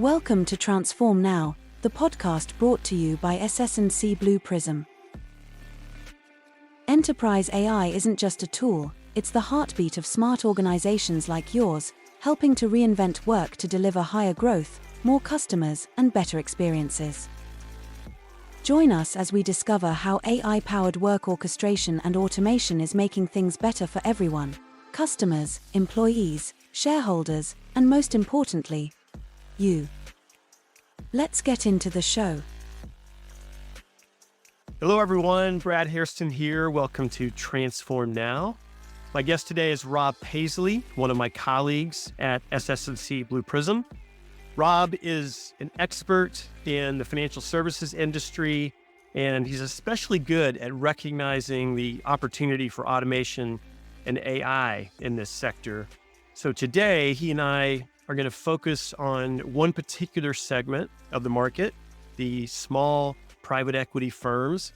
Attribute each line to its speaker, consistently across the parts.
Speaker 1: Welcome to Transform Now, the podcast brought to you by SS&C Blue Prism. Enterprise AI isn't just a tool, it's the heartbeat of smart organizations like yours, helping to reinvent work to deliver higher growth, more customers, and better experiences. Join us as we discover how AI-powered work orchestration and automation is making things better for everyone: customers, employees, shareholders, and most importantly, you. Let's get into the show.
Speaker 2: Hello everyone, Brad Hairston here. Welcome to Transform Now. My guest today is Rob Paisley, one of my colleagues at SS&C Blue Prism. Rob is an expert in the financial services industry, and he's especially good at recognizing the opportunity for automation and AI in this sector. So today, he and I are going to focus on one particular segment of the market, the small private equity firms.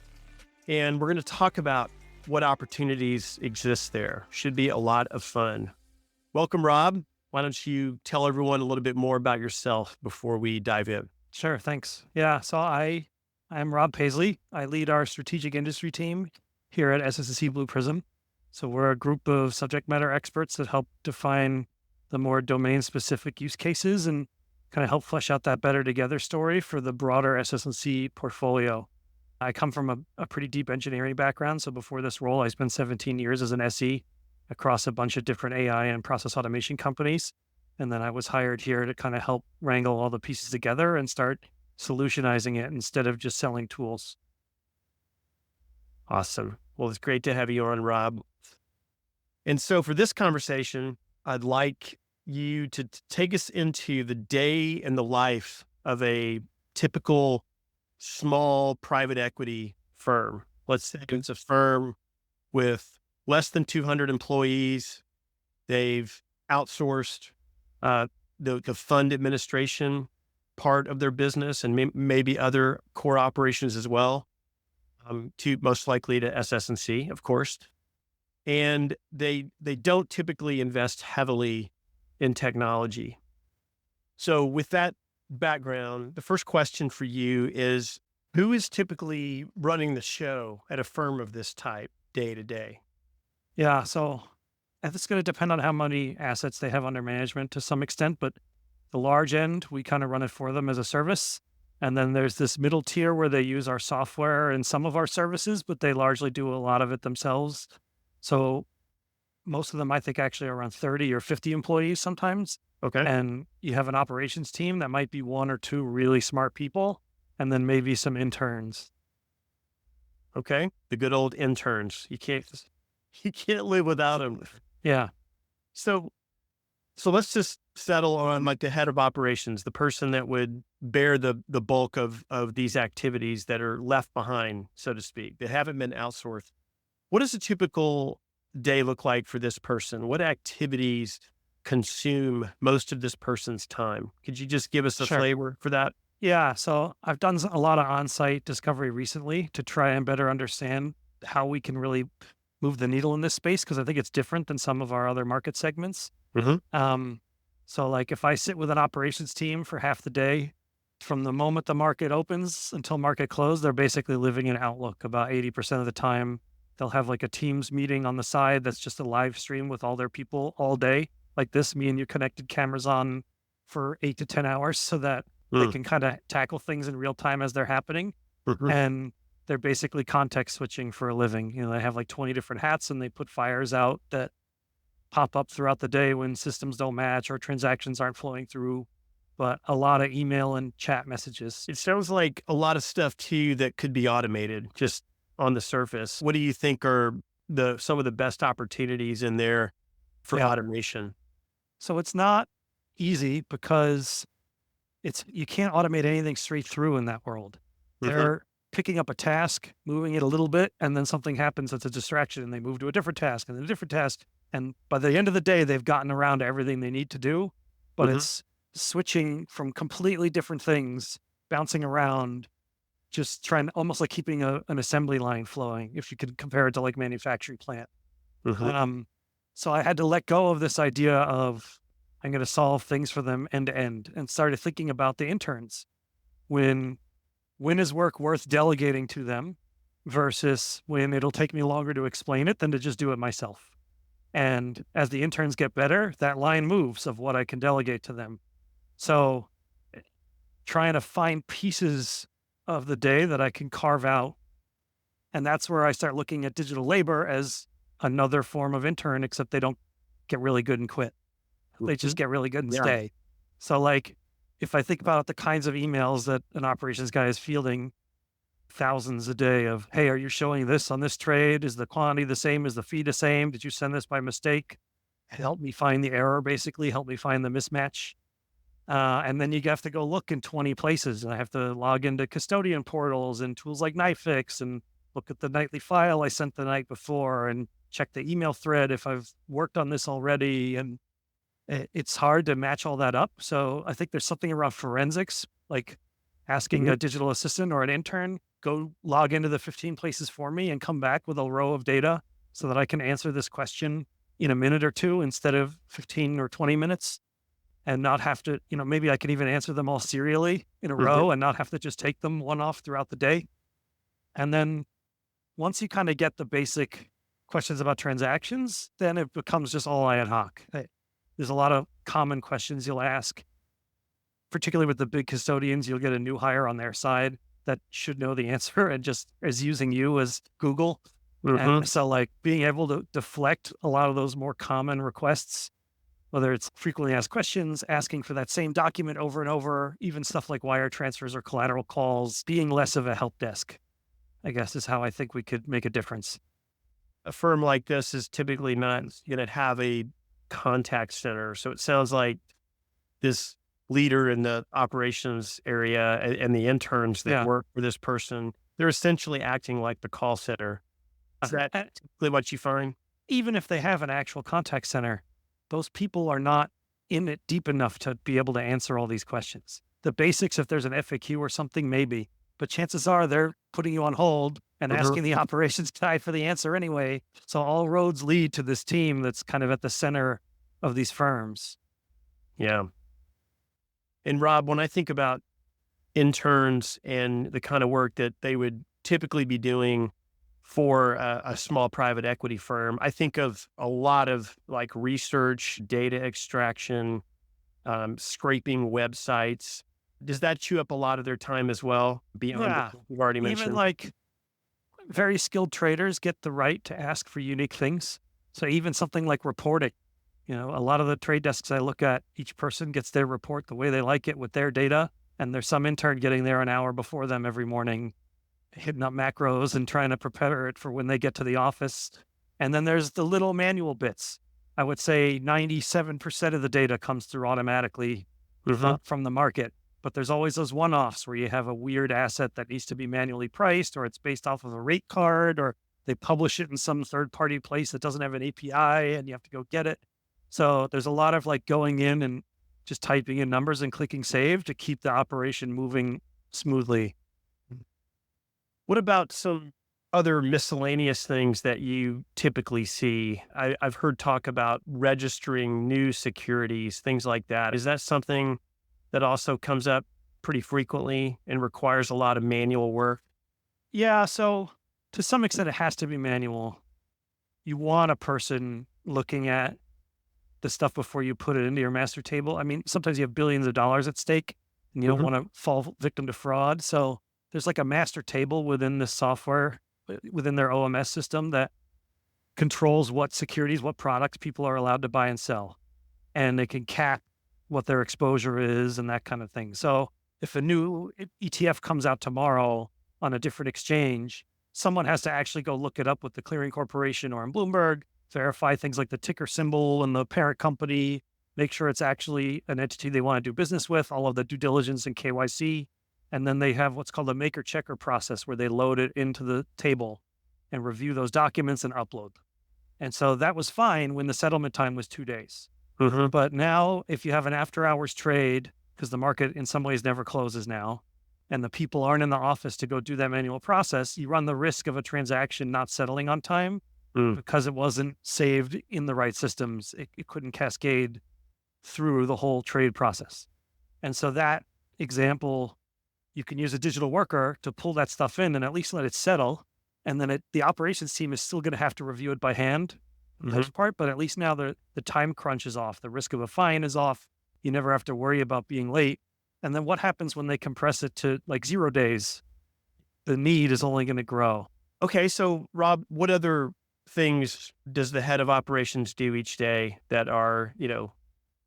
Speaker 2: And we're going to talk about what opportunities exist there. Should be a lot of fun. Welcome, Rob. Why don't you tell everyone a little bit more about yourself before we dive in?
Speaker 3: Sure, thanks. Yeah, so I'm Rob Paisley. I lead our strategic industry team here at SS&C Blue Prism. So we're a group of subject matter experts that help define the more domain-specific use cases and kind of help flesh out that better together story for the broader SS&C portfolio. I come from a pretty deep engineering background. So before this role, I spent 17 years as an SE across a bunch of different AI and process automation companies. And then I was hired here to kind of help wrangle all the pieces together and start solutionizing it instead of just selling tools.
Speaker 2: Awesome. Well, it's great to have you on, Rob. And so for this conversation, I'd like you to take us into the day in the life of a typical small private equity firm. Let's say it's a firm with less than 200 employees. They've outsourced the fund administration part of their business and maybe other core operations as well, to most likely to SS&C, of course. And they don't typically invest heavily in technology. So with that background, the first question for you is, who is typically running the show at a firm of this type day to day?
Speaker 3: Yeah, so it's going to depend on how many assets they have under management to some extent, but the large end, we kind of run it for them as a service. And then there's this middle tier where they use our software and some of our services, but they largely do a lot of it themselves. So most of them, I think, actually are around 30 or 50 employees sometimes.
Speaker 2: Okay.
Speaker 3: And you have an operations team that might be one or two really smart people, and then maybe some interns.
Speaker 2: Okay. The good old interns. You can't live without them.
Speaker 3: Yeah.
Speaker 2: So let's just settle on like the head of operations, the person that would bear the bulk of these activities that are left behind, so to speak, that haven't been outsourced. What does a typical day look like for this person? What activities consume most of this person's time? Could you just give us a flavor for that?
Speaker 3: Yeah. So I've done a lot of on-site discovery recently to try and better understand how we can really move the needle in this space, because I think it's different than some of our other market segments.
Speaker 2: Mm-hmm.
Speaker 3: So like if I sit with an operations team for half the day, from the moment the market opens until market close, they're basically living in Outlook about 80% of the time. They'll have like a Teams meeting on the side that's just a live stream with all their people all day. Like this, me and you connected cameras on for 8 to 10 hours so that they can kind of tackle things in real time as they're happening.
Speaker 2: Mm-hmm.
Speaker 3: And they're basically context switching for a living. You know, they have like 20 different hats and they put fires out that pop up throughout the day when systems don't match or transactions aren't flowing through, but a lot of email and chat messages.
Speaker 2: It sounds like a lot of stuff too that could be automated just on the surface. What do you think are some of the best opportunities in there for automation?
Speaker 3: So it's not easy because you can't automate anything straight through in that world. They're picking up a task, moving it a little bit, and then something happens that's a distraction and they move to a different task and then a different task. And by the end of the day, they've gotten around to everything they need to do, but it's switching from completely different things, bouncing around, just trying, almost like keeping an assembly line flowing, if you could compare it to like manufacturing plant. So I had to let go of this idea of I'm going to solve things for them end to end, and started thinking about the interns. When is work worth delegating to them versus when it'll take me longer to explain it than to just do it myself. And as the interns get better, that line moves of what I can delegate to them. So trying to find pieces of the day that I can carve out. And that's where I start looking at digital labor as another form of intern, except they don't get really good and quit. They just get really good and stay. So like, if I think about the kinds of emails that an operations guy is fielding, thousands a day of, hey, are you showing this on this trade? Is the quantity the same? Is the fee the same? Did you send this by mistake? Help me find the error, basically. Help me find the mismatch. And then you have to go look in 20 places. And I have to log into custodian portals and tools like NightFix and look at the nightly file I sent the night before and check the email thread if I've worked on this already. And it's hard to match all that up. So I think there's something around forensics, like asking a digital assistant or an intern, go log into the 15 places for me and come back with a row of data so that I can answer this question in a minute or two instead of 15 or 20 minutes, and not have to, maybe I can even answer them all serially in a row and not have to just take them one off throughout the day. And then once you kind of get the basic questions about transactions, then it becomes just all ad hoc. There's a lot of common questions you'll ask, particularly with the big custodians. You'll get a new hire on their side that should know the answer and just is using you as Google. And so like being able to deflect a lot of those more common requests, whether it's frequently asked questions, asking for that same document over and over, even stuff like wire transfers or collateral calls, being less of a help desk, I guess, is how I think we could make a difference.
Speaker 2: A firm like this is typically not going to have a contact center. So it sounds like this leader in the operations area and the interns that work for this person, they're essentially acting like the call center. Is that typically what you find?
Speaker 3: Even if they have an actual contact center, those people are not in it deep enough to be able to answer all these questions. The basics, if there's an FAQ or something, maybe, but chances are they're putting you on hold and asking the operations guy for the answer anyway. So all roads lead to this team that's kind of at the center of these firms.
Speaker 2: Yeah. And Rob, when I think about interns and the kind of work that they would typically be doing for a small private equity firm, I think of a lot of like research, data extraction, scraping websites. Does that chew up a lot of their time as well? Beyond what you've already mentioned?
Speaker 3: Even like very skilled traders get the right to ask for unique things. So even something like reporting, a lot of the trade desks I look at, each person gets their report the way they like it with their data. And there's some intern getting there an hour before them every morning, hitting up macros and trying to prepare it for when they get to the office. And then there's the little manual bits. I would say 97% of the data comes through automatically from the market. But there's always those one-offs where you have a weird asset that needs to be manually priced, or it's based off of a rate card, or they publish it in some third-party place that doesn't have an API and you have to go get it. So there's a lot of like going in and just typing in numbers and clicking save to keep the operation moving smoothly.
Speaker 2: What about some other miscellaneous things that you typically see? I've heard talk about registering new securities, things like that. Is that something that also comes up pretty frequently and requires a lot of manual work?
Speaker 3: Yeah, so to some extent, it has to be manual. You want a person looking at the stuff before you put it into your master table. I mean, sometimes you have billions of dollars at stake and you don't want to fall victim to fraud. So there's like a master table within the software, within their OMS system that controls what securities, what products people are allowed to buy and sell. And they can cap what their exposure is and that kind of thing. So if a new ETF comes out tomorrow on a different exchange, someone has to actually go look it up with the clearing corporation or in Bloomberg, verify things like the ticker symbol and the parent company, make sure it's actually an entity they want to do business with, all of the due diligence and KYC. And then they have what's called a maker checker process where they load it into the table and review those documents and upload. And so that was fine when the settlement time was 2 days. But now if you have an after hours trade, because the market in some ways never closes now, and the people aren't in the office to go do that manual process, you run the risk of a transaction not settling on time because it wasn't saved in the right systems. It couldn't cascade through the whole trade process. And so that example, you can use a digital worker to pull that stuff in and at least let it settle. And then the operations team is still going to have to review it by hand, for the most part, but at least now the time crunch is off. The risk of a fine is off. You never have to worry about being late. And then what happens when they compress it to like 0 days? The need is only going to grow.
Speaker 2: Okay, so Rob, what other things does the head of operations do each day that are,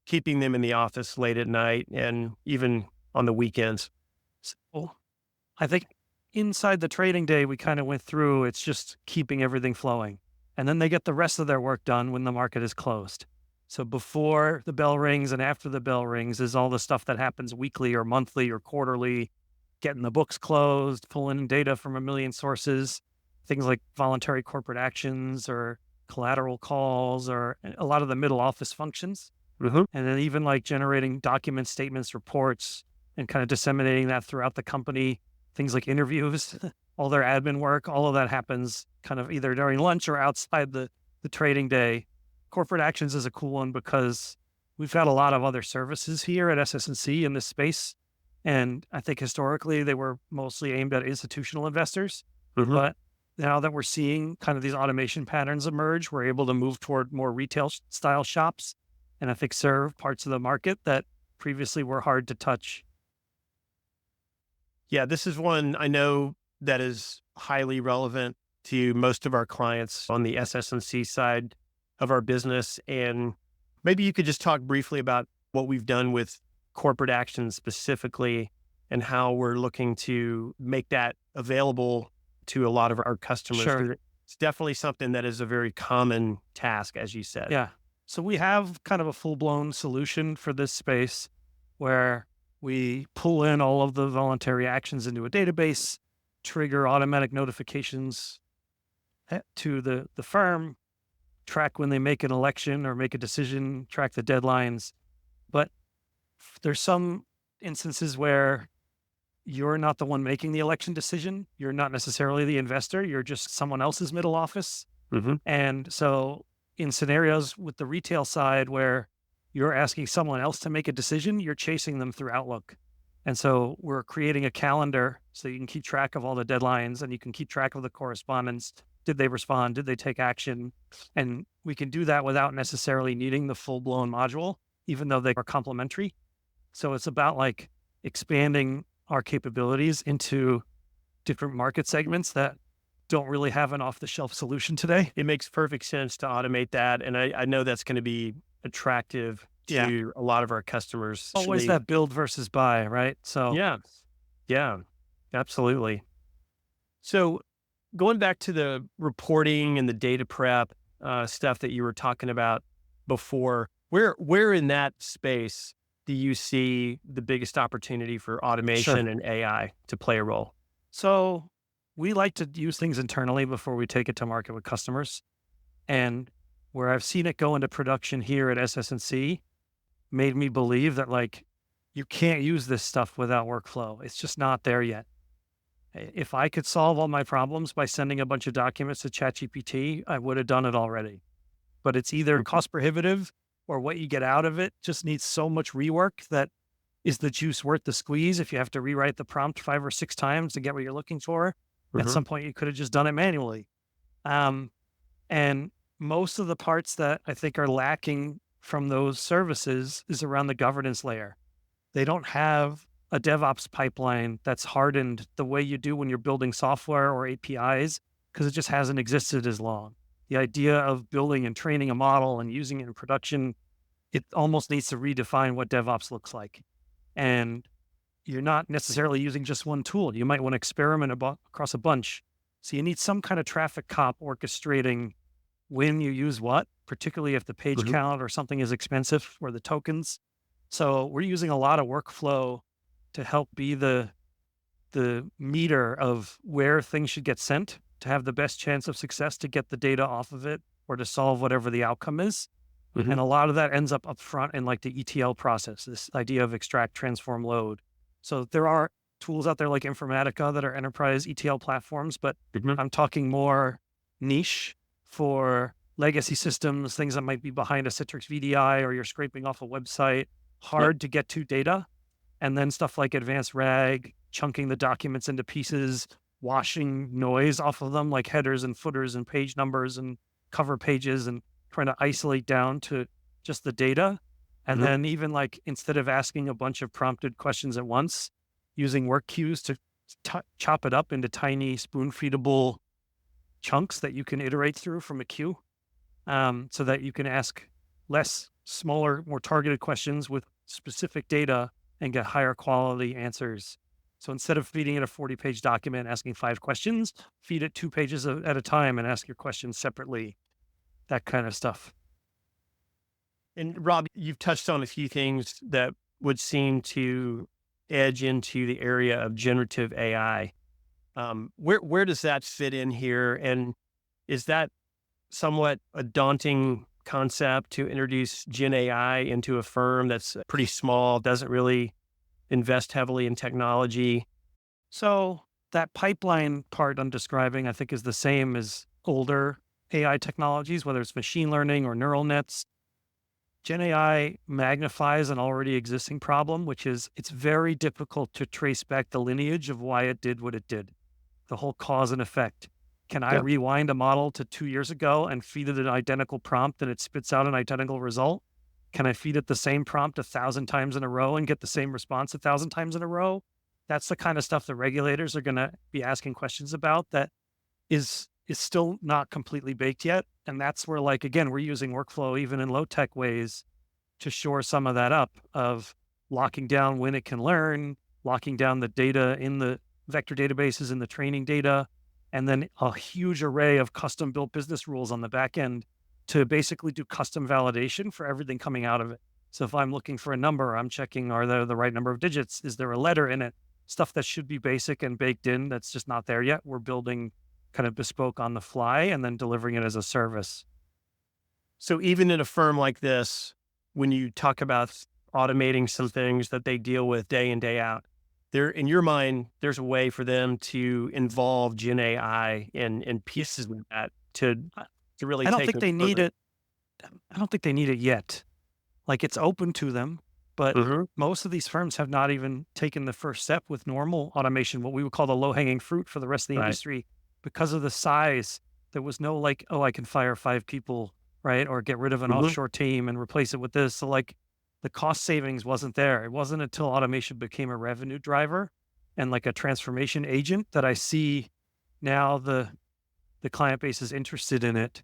Speaker 2: keeping them in the office late at night and even on the weekends?
Speaker 3: So I think inside the trading day, we kind of went through, it's just keeping everything flowing. And then they get the rest of their work done when the market is closed. So before the bell rings and after the bell rings is all the stuff that happens weekly or monthly or quarterly, getting the books closed, pulling in data from a million sources, things like voluntary corporate actions or collateral calls or a lot of the middle office functions. And then even like generating documents, statements, reports, and kind of disseminating that throughout the company, things like interviews, all their admin work, all of that happens kind of either during lunch or outside the trading day. Corporate actions is a cool one because we've had a lot of other services here at SS&C in this space. And I think historically they were mostly aimed at institutional investors. But now that we're seeing kind of these automation patterns emerge, we're able to move toward more retail style shops and I think serve parts of the market that previously were hard to touch.
Speaker 2: Yeah, this is one I know that is highly relevant to most of our clients on the SS&C side of our business. And maybe you could just talk briefly about what we've done with corporate actions specifically and how we're looking to make that available to a lot of our customers.
Speaker 3: Sure.
Speaker 2: It's definitely something that is a very common task, as you said.
Speaker 3: Yeah. So we have kind of a full-blown solution for this space where we pull in all of the voluntary actions into a database, trigger automatic notifications to the firm, track when they make an election or make a decision, track the deadlines. But there's some instances where you're not the one making the election decision. You're not necessarily the investor. You're just someone else's middle office. And so in scenarios with the retail side where you're asking someone else to make a decision, you're chasing them through Outlook. And so we're creating a calendar so you can keep track of all the deadlines and you can keep track of the correspondence. Did they respond? Did they take action? And we can do that without necessarily needing the full-blown module, even though they are complementary. So it's about like expanding our capabilities into different market segments that don't really have an off-the-shelf solution today.
Speaker 2: It makes perfect sense to automate that. And I know that's going to be attractive to a lot of our customers.
Speaker 3: Always that build versus buy, right? So
Speaker 2: yeah, absolutely. So going back to the reporting and the data prep stuff that you were talking about before, where in that space do you see the biggest opportunity for automation and AI to play a role?
Speaker 3: So we like to use things internally before we take it to market with customers. And where I've seen it go into production here at SS&C made me believe that like you can't use this stuff without workflow. It's just not there yet. If I could solve all my problems by sending a bunch of documents to ChatGPT, I would have done it already. But it's either cost prohibitive or what you get out of it just needs so much rework that is the juice worth the squeeze if you have to rewrite the prompt 5 or 6 times to get what you're looking for. At some point, you could have just done it manually. And most of the parts that I think are lacking from those services is around the governance layer. They don't have a DevOps pipeline that's hardened the way you do when you're building software or APIs, because it just hasn't existed as long. The idea of building and training a model and using it in production, it almost needs to redefine what DevOps looks like. And you're not necessarily using just one tool. You might want to experiment across a bunch. So you need some kind of traffic cop orchestrating when you use what, particularly if the page count or something is expensive or the tokens. So we're using a lot of workflow to help be the meter of where things should get sent to have the best chance of success to get the data off of it or to solve whatever the outcome is. And a lot of that ends up front in like the ETL process, this idea of extract, transform, load. So there are tools out there like Informatica that are enterprise ETL platforms, but I'm talking more niche for legacy systems, things that might be behind a Citrix VDI, or you're scraping off a website,
Speaker 2: Yep.
Speaker 3: hard to get to data. And then stuff like advanced RAG, chunking the documents into pieces, washing noise off of them, like headers and footers and page numbers and cover pages, and trying to isolate down to just the data. And
Speaker 2: Mhm.
Speaker 3: then even like, instead of asking a bunch of prompted questions at once, using work queues to chop it up into tiny spoon feedable chunks that you can iterate through from a queue, so that you can ask less, smaller, more targeted questions with specific data and get higher quality answers. So instead of feeding it a 40-page document, asking 5 questions, feed it 2 pages at a time and ask your questions separately, that kind of stuff.
Speaker 2: And Rob, you've touched on a few things that would seem to edge into the area of generative AI. Where does that fit in here? And is that somewhat a daunting concept to introduce Gen AI into a firm that's pretty small, doesn't really invest heavily in technology?
Speaker 3: So that pipeline part I'm describing, I think, is the same as older AI technologies, whether it's machine learning or neural nets. Gen AI magnifies an already existing problem, which is it's very difficult to trace back the lineage of why it did what it did, the whole cause and effect. Can I
Speaker 2: Yep.
Speaker 3: rewind a model to 2 years ago and feed it an identical prompt and it spits out an identical result? Can I feed it the same prompt 1,000 times in a row and get the same response 1,000 times in a row? That's the kind of stuff that regulators are going to be asking questions about, that is still not completely baked yet. And that's where, like, again, we're using workflow even in low tech ways to shore some of that up, of locking down when it can learn, locking down the data in the vector databases and the training data, and then a huge array of custom built business rules on the back end to basically do custom validation for everything coming out of it. So if I'm looking for a number, I'm checking, are there the right number of digits? Is there a letter in it? Stuff that should be basic and baked in that's just not there yet. We're building kind of bespoke on the fly and then delivering it as a service.
Speaker 2: So even in a firm like this, when you talk about automating some things that they deal with day in, day out, there, in your mind, there's a way for them to involve Gen AI and pieces of that to really
Speaker 3: I don't
Speaker 2: take
Speaker 3: think
Speaker 2: it
Speaker 3: they need
Speaker 2: further.
Speaker 3: it. I don't think they need it yet. Like, it's open to them, but
Speaker 2: Mhm.
Speaker 3: most of these firms have not even taken the first step with normal automation, what we would call the low hanging fruit for the rest of the
Speaker 2: Right.
Speaker 3: industry. Because of the size, there was no like, oh, I can fire 5 people, right? Or get rid of an
Speaker 2: Mhm.
Speaker 3: offshore team and replace it with this. So, like, the cost savings wasn't there. It wasn't until automation became a revenue driver and like a transformation agent that I see now the client base is interested in it.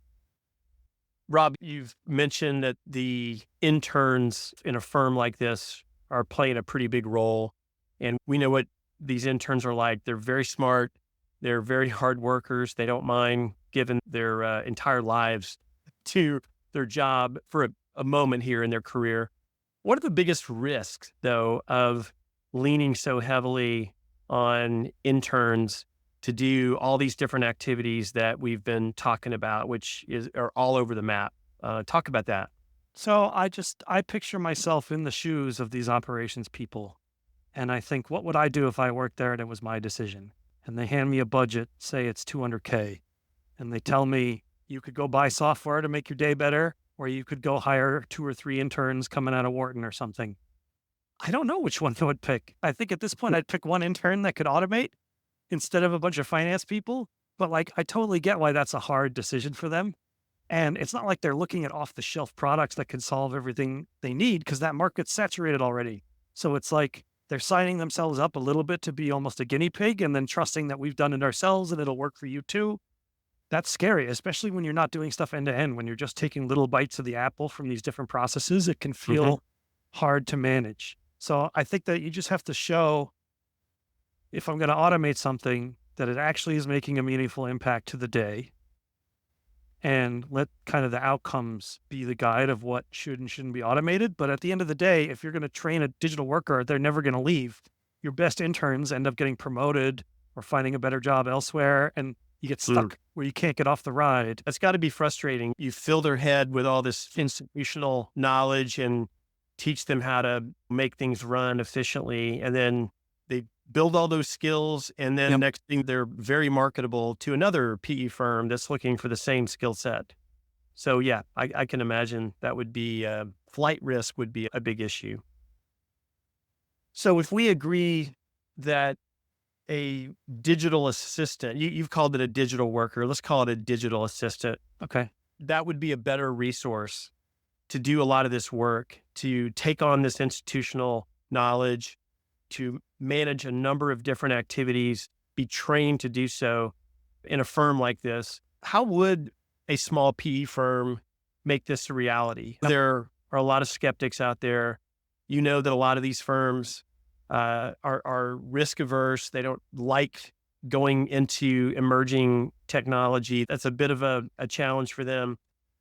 Speaker 2: Rob, you've mentioned that the interns in a firm like this are playing a pretty big role. And we know what these interns are like. They're very smart. They're very hard workers. They don't mind giving their entire lives to their job for a moment here in their career. What are the biggest risks, though, of leaning so heavily on interns to do all these different activities that we've been talking about, which are all over the map? Talk about that.
Speaker 3: So I picture myself in the shoes of these operations people. And I think, what would I do if I worked there and it was my decision? And they hand me a budget, say it's 200K, and they tell me you could go buy software to make your day better, or you could go hire 2 or 3 interns coming out of Wharton or something. I don't know which one I would pick. I think at this point I'd pick one intern that could automate instead of a bunch of finance people. But like, I totally get why that's a hard decision for them. And it's not like they're looking at off the shelf products that can solve everything they need, because that market's saturated already. So it's like they're signing themselves up a little bit to be almost a guinea pig and then trusting that we've done it ourselves and it'll work for you too. That's scary, especially when you're not doing stuff end to end, when you're just taking little bites of the apple from these different processes. It can
Speaker 2: Mhm.
Speaker 3: feel hard to manage. So I think that you just have to show, if I'm going to automate something, that it actually is making a meaningful impact to the day, and let kind of the outcomes be the guide of what should and shouldn't be automated. But at the end of the day, if you're going to train a digital worker, they're never going to leave. Your best interns end up getting promoted or finding a better job elsewhere, and you get
Speaker 2: Mm.
Speaker 3: stuck where you can't get off the ride.
Speaker 2: That's got to be frustrating. You fill their head with all this institutional knowledge and teach them how to make things run efficiently. And then they build all those skills. And then
Speaker 3: Yep.
Speaker 2: next thing, they're very marketable to another PE firm that's looking for the same skill set. So yeah, I can imagine that would be flight risk would be a big issue. So if we agree that a digital assistant, you've called it a digital worker, let's call it a digital assistant.
Speaker 3: Okay.
Speaker 2: That would be a better resource to do a lot of this work, to take on this institutional knowledge, to manage a number of different activities, be trained to do so in a firm like this. How would a small PE firm make this a reality? There are a lot of skeptics out there. You know that a lot of these firms are risk averse. They don't like going into emerging technology. That's a bit of a challenge for them.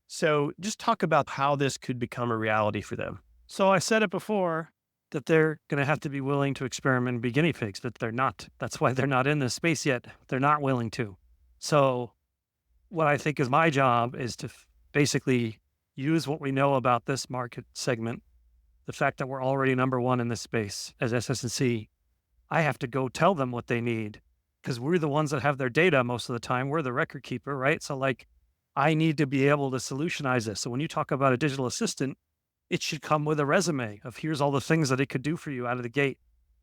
Speaker 2: So just talk about how this could become a reality for them.
Speaker 3: So I said it before that they're going to have to be willing to experiment and be guinea pigs, but they're not. That's why they're not in this space yet. They're not willing to. So what I think is my job is to basically use what we know about this market segment, the fact that we're already number one in this space as SS&C. I have to go tell them what they need because we're the ones that have their data most of the time. We're the record keeper, right? So like, I need to be able to solutionize this. So when you talk about a digital assistant, it should come with a resume of here's all the things that it could do for you out of the gate.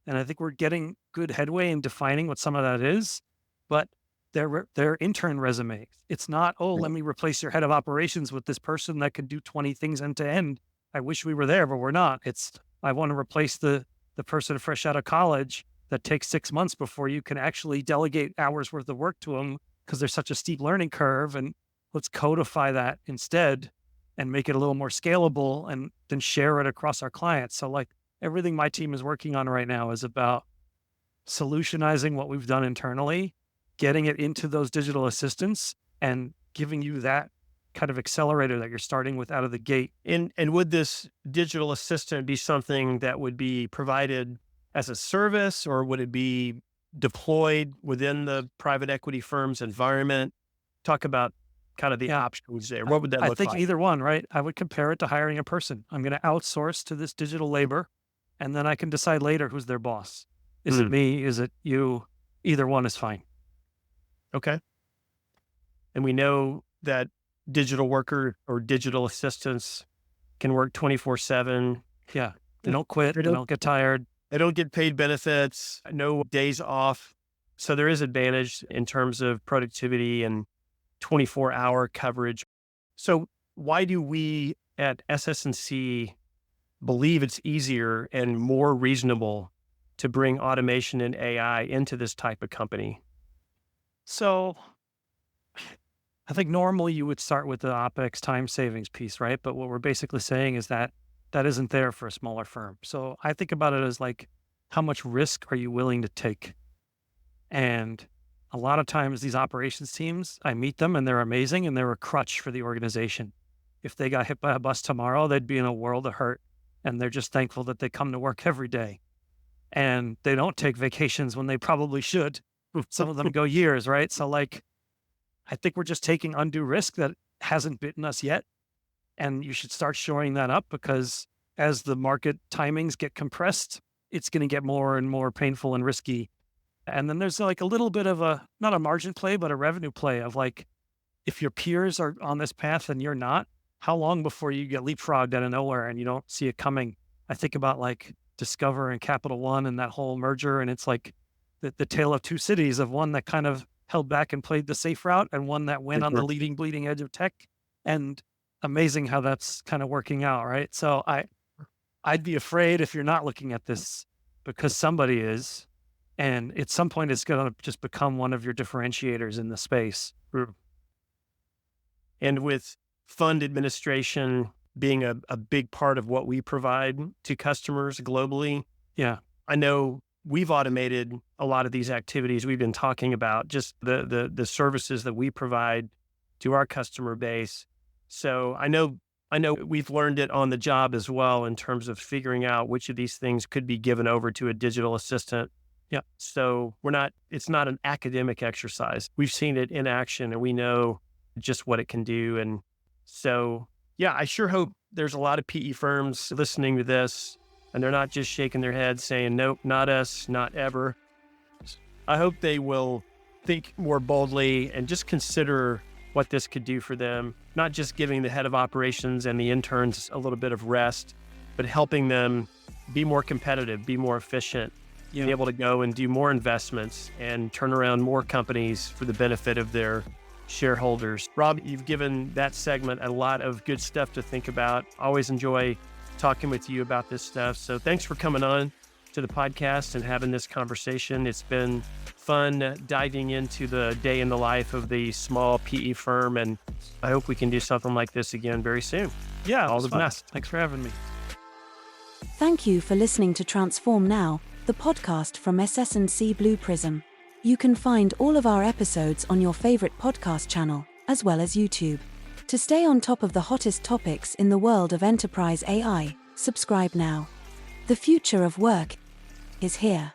Speaker 3: And I think we're getting good headway in defining what some of that is, but they're intern resumes. It's not, oh, let me replace your head of operations with this person that could do 20 things end to end. I wish we were there, but we're not. It's, I want to replace the person fresh out of college that takes 6 months before you can actually delegate hours worth of work to them because there's such a steep learning curve. And let's codify that instead and make it a little more scalable and then share it across our clients. So like everything my team is working on right now is about solutionizing what we've done internally, getting it into those digital assistants and giving you that kind of accelerator that you're starting with out of the gate.
Speaker 2: And would this digital assistant be something that would be provided as a service, or would it be deployed within the private equity firm's environment? Talk about kind of the options there. What would that look like?
Speaker 3: I think either one, right? I would compare it to hiring a person. I'm going to outsource to this digital labor, and then I can decide later who's their boss. Is it me? Is it you? Either one is fine.
Speaker 2: Okay. And we know that digital worker or digital assistants can work 24/7.
Speaker 3: Yeah. They don't quit. They don't get tired.
Speaker 2: They don't get paid benefits, no days off. So there is advantage in terms of productivity and 24-hour coverage. So why do we at SS&C believe it's easier and more reasonable to bring automation and AI into this type of company?
Speaker 3: So I think normally you would start with the OpEx time savings piece, right? But what we're basically saying is that that isn't there for a smaller firm. So I think about it as like, how much risk are you willing to take? And a lot of times these operations teams, I meet them and they're amazing and they're a crutch for the organization. If they got hit by a bus tomorrow, they'd be in a world of hurt. And they're just thankful that they come to work every day. And they don't take vacations when they probably should. Some of them go years, right? So like, I think we're just taking undue risk that hasn't bitten us yet. And you should start shoring that up because as the market timings get compressed, it's going to get more and more painful and risky. And then there's like a little bit of a, not a margin play, but a revenue play of like, if your peers are on this path and you're not, how long before you get leapfrogged out of nowhere and you don't see it coming? I think about like Discover and Capital One and that whole merger. And it's like the tale of two cities, of one that kind of held back and played the safe route and one that went on the bleeding edge of tech. And amazing how that's kind of working out, right? So I'd be afraid if you're not looking at this because somebody is, and at some point it's going to just become one of your differentiators in the space.
Speaker 2: And with fund administration being a big part of what we provide to customers globally, I know we've automated a lot of these activities we've been talking about, just the services that we provide to our customer base. So I know we've learned it on the job as well in terms of figuring out which of these things could be given over to a digital assistant.
Speaker 3: Yeah.
Speaker 2: So it's not an academic exercise. We've seen it in action and we know just what it can do. And so, yeah, I sure hope there's a lot of PE firms listening to this and they're not just shaking their heads saying, nope, not us, not ever. I hope they will think more boldly and just consider what this could do for them, not just giving the head of operations and the interns a little bit of rest, but helping them be more competitive, be more efficient, be able to go and do more investments and turn around more companies for the benefit of their shareholders. Rob, you've given that segment a lot of good stuff to think about. Always enjoy talking with you about this stuff. So thanks for coming on to the podcast and having this conversation. It's been fun diving into the day in the life of the small PE firm, and I hope we can do something like this again very soon.
Speaker 3: Yeah,
Speaker 2: all the best.
Speaker 3: Thanks for having me.
Speaker 1: Thank you for listening to Transform Now, the podcast from SS&C Blue Prism. You can find all of our episodes on your favorite podcast channel, as well as YouTube. To stay on top of the hottest topics in the world of enterprise AI, subscribe now. The future of work is here.